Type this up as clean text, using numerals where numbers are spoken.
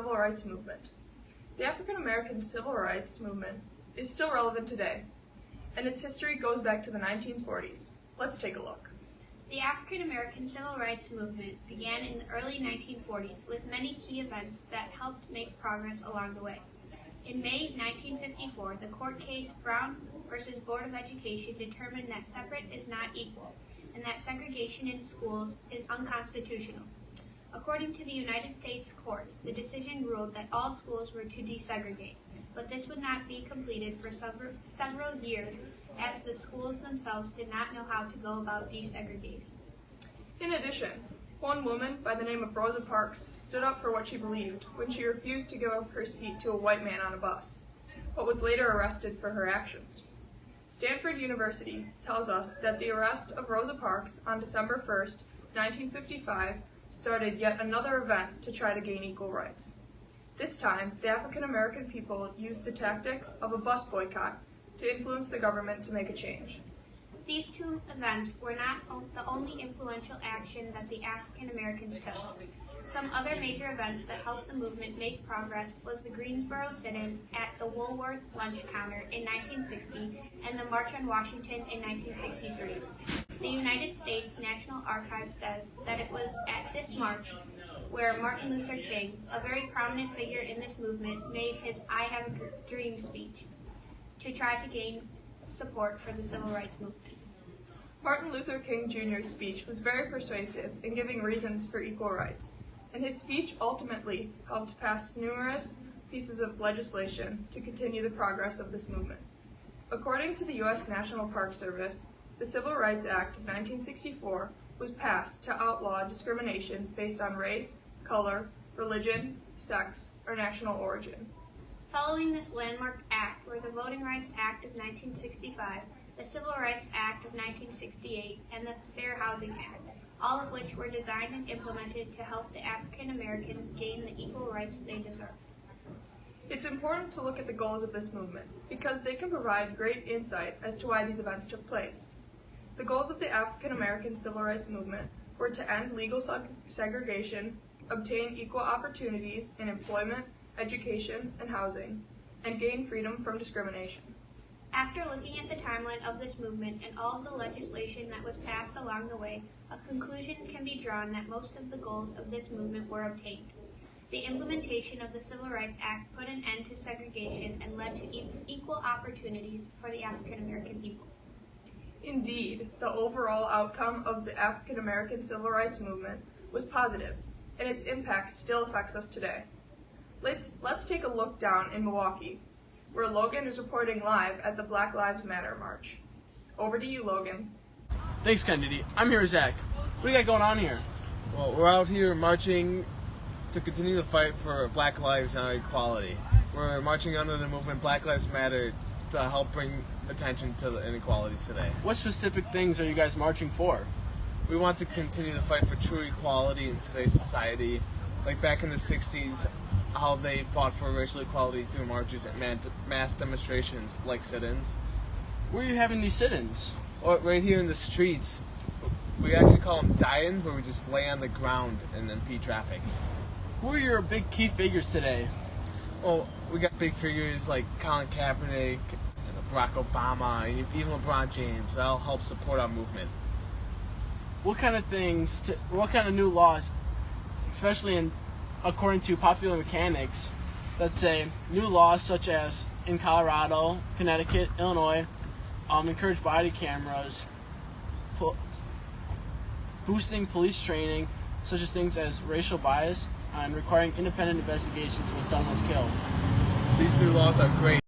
civil rights movement. The African American civil rights movement is still relevant today, and its history goes back to the 1940s. Let's take a look. The African American civil rights movement began in the early 1940s with many key events that helped make progress along the way. In May 1954, the court case Brown v. Board of Education determined that separate is not equal, and that segregation in schools is unconstitutional. According to the United States courts, the decision ruled that all schools were to desegregate, but this would not be completed for several years as the schools themselves did not know how to go about desegregating. In addition, one woman by the name of Rosa Parks stood up for what she believed when she refused to give up her seat to a white man on a bus, but was later arrested for her actions. Stanford University tells us that the arrest of Rosa Parks on December 1st, 1955, started yet another event to try to gain equal rights. This time, the African American people used the tactic of a bus boycott to influence the government to make a change. These two events were not the only influential action that the African Americans took. Some other major events that helped the movement make progress was the Greensboro Sit-In at the Woolworth Lunch Counter in 1960 and the March on Washington in 1963. The United States National Archives says that it was at this march where Martin Luther King, a very prominent figure in this movement, made his I Have a Dream speech to try to gain support for the civil rights movement. Martin Luther King Jr.'s speech was very persuasive in giving reasons for equal rights, and his speech ultimately helped pass numerous pieces of legislation to continue the progress of this movement. According to the U.S. National Park Service, the Civil Rights Act of 1964 was passed to outlaw discrimination based on race, color, religion, sex, or national origin. Following this landmark act were the Voting Rights Act of 1965, the Civil Rights Act of 1968, and the Fair Housing Act, all of which were designed and implemented to help the African Americans gain the equal rights they deserve. It's important to look at the goals of this movement because they can provide great insight as to why these events took place. The goals of the African American civil rights movement were to end legal segregation, obtain equal opportunities in employment, education, and housing, and gain freedom from discrimination. After looking at the timeline of this movement and all of the legislation that was passed along the way, a conclusion can be drawn that most of the goals of this movement were obtained. The implementation of the Civil Rights Act put an end to segregation and led to equal opportunities for the African American people. Indeed, the overall outcome of the African American civil rights movement was positive, and its impact still affects us today. Let's take a look down in Milwaukee, where Logan is reporting live at the Black Lives Matter March. Over to you, Logan. Thanks, Kennedy. I'm here with Zach. What do you got going on here? Well, we're out here marching to continue the fight for Black lives and equality. We're marching under the movement Black Lives Matter to help bring attention to the inequalities today. What specific things are you guys marching for? We want to continue the fight for true equality in today's society. Like back in the 60s, how they fought for racial equality through marches and mass demonstrations like sit-ins. Where are you having these sit-ins? Or right here in the streets. We actually call them die-ins, where we just lay on the ground and impede traffic. Who are your big key figures today? Well, we got big figures like Colin Kaepernick, Barack Obama, and even LeBron James. That'll help support our movement. What kind of new laws, especially according to popular mechanics, let's say new laws such as in Colorado, Connecticut, Illinois, encourage body cameras, boosting police training, such as things as racial bias, and requiring independent investigations when someone's killed. These new laws are great.